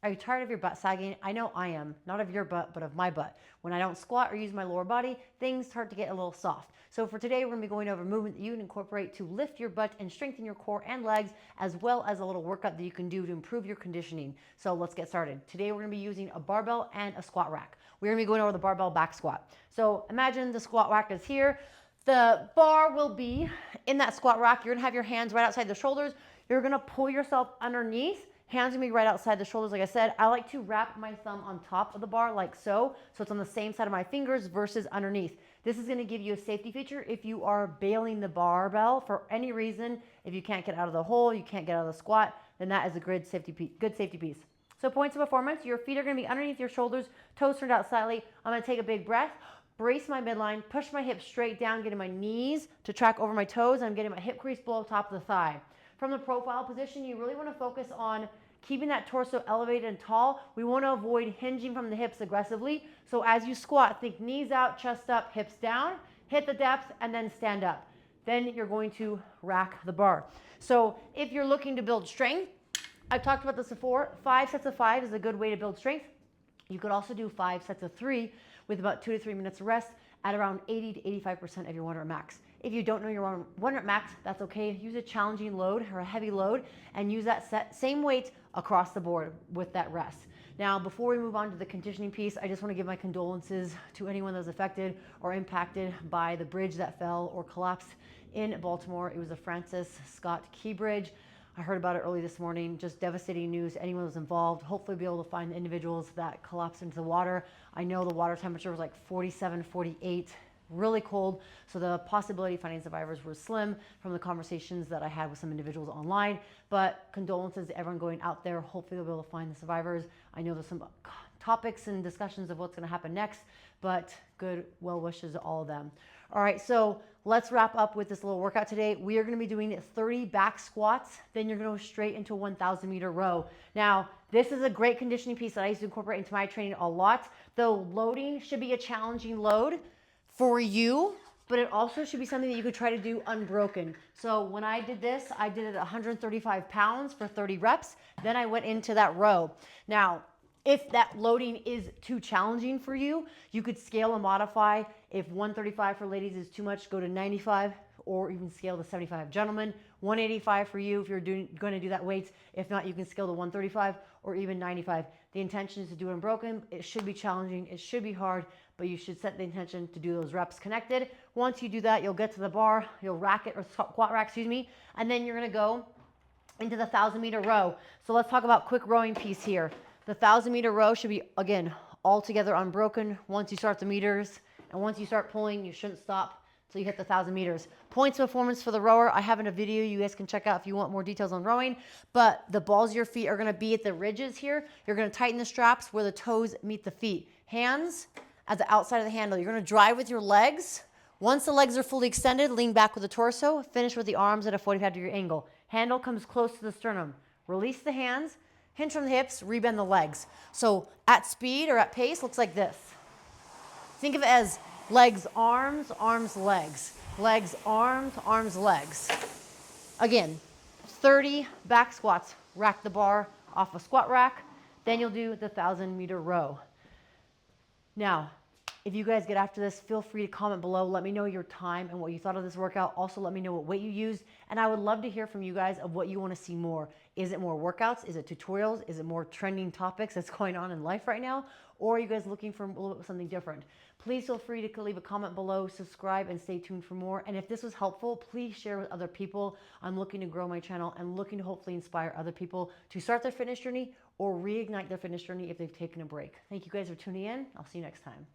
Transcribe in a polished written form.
Are you tired of your butt sagging? I know I am. Not of your butt, but of my butt. When I don't squat or use my lower body, things start to get a little soft. So for today, we're gonna be going over movement that you can incorporate to lift your butt and strengthen your core and legs, as well as a little workout that you can do to improve your conditioning. So let's get started. Today, we're gonna be using a barbell and a squat rack. We're gonna be going over the barbell back squat. So imagine the squat rack is here. The bar will be in that squat rack. You're gonna have your hands right outside the shoulders. You're gonna pull yourself underneath. Hands gonna be right outside the shoulders. Like I said, I like to wrap my thumb on top of the bar like so. So it's on the same side of my fingers versus underneath. This is gonna give you a safety feature if you are bailing the barbell for any reason. If you can't get out of the hole, you can't get out of the squat, then that is a good safety piece. So points of performance, your feet are gonna be underneath your shoulders, toes turned out slightly. I'm gonna take a big breath, brace my midline, push my hips straight down, getting my knees to track over my toes. I'm getting my hip crease below top of the thigh. From the profile position, you really want to focus on keeping that torso elevated and tall. We want to avoid hinging from the hips aggressively. So as you squat, think knees out, chest up, hips down, hit the depth, and then stand up. Then you're going to rack the bar. So if you're looking to build strength, I've talked about this before, 5 sets of 5 is a good way to build strength. You could also do 5 sets of 3 with about 2 to 3 minutes of rest at around 80 to 85% of your 1 rep max. If you don't know your 1 rep max, that's okay. Use a challenging load or a heavy load and use that same weight across the board with that rest. Now, before we move on to the conditioning piece, I just want to give my condolences to anyone that was affected or impacted by the bridge that fell or collapsed in Baltimore. It was the Francis Scott Key Bridge. I heard about it early this morning. Just devastating news. Anyone who's involved, hopefully be able to find the individuals that collapsed into the water. I know the water temperature was like 47, 48, really cold. So the possibility of finding survivors was slim from the conversations that I had with some individuals online. But condolences to everyone going out there. Hopefully they'll be able to find the survivors. I know there's some topics and discussions of what's going to happen next, but good well wishes to all of them. All right, so let's wrap up with this little workout today. We are going to be doing 30 back squats. Then you're going to go straight into a 1,000 meter row. Now, this is a great conditioning piece that I used to incorporate into my training a lot. Though loading should be a challenging load for you, but it also should be something that you could try to do unbroken. So when I did this, I did it at 135 pounds for 30 reps. Then I went into that row. Now, if that loading is too challenging for you, you could scale and modify. If 135 for ladies is too much, go to 95 or even scale to 75. Gentlemen, 185 for you if you're going to do that weights. If not, you can scale to 135 or even 95. The intention is to do it unbroken. It should be challenging. It should be hard, but you should set the intention to do those reps connected. Once you do that, you'll get to the bar, you'll rack it, or squat rack, excuse me, and then you're going to go into the 1,000 meter row. So let's talk about quick rowing piece here. The 1,000 meter row should be, again, all together unbroken once you start the meters. And once you start pulling, you shouldn't stop until you hit the 1,000 meters. Points of performance for the rower, I have in a video you guys can check out if you want more details on rowing. But the balls of your feet are going to be at the ridges here. You're going to tighten the straps where the toes meet the feet. Hands at the outside of the handle. You're going to drive with your legs. Once the legs are fully extended, lean back with the torso. Finish with the arms at a 45-degree angle. Handle comes close to the sternum. Release the hands. Hinge from the hips, rebend the legs. So at speed or at pace, looks like this. Think of it as legs, arms, arms, legs. Legs, arms, arms, legs. Again, 30 back squats. Rack the bar off a squat rack. Then you'll do the 1,000 meter row. Now, if you guys get after this, feel free to comment below. Let me know your time and what you thought of this workout. Also, let me know what weight you used. And I would love to hear from you guys of what you want to see more. Is it more workouts? Is it tutorials? Is it more trending topics that's going on in life right now? Or are you guys looking for a little bit something different? Please feel free to leave a comment below, subscribe, and stay tuned for more. And if this was helpful, please share with other people. I'm looking to grow my channel and looking to hopefully inspire other people to start their fitness journey or reignite their fitness journey if they've taken a break. Thank you guys for tuning in. I'll see you next time.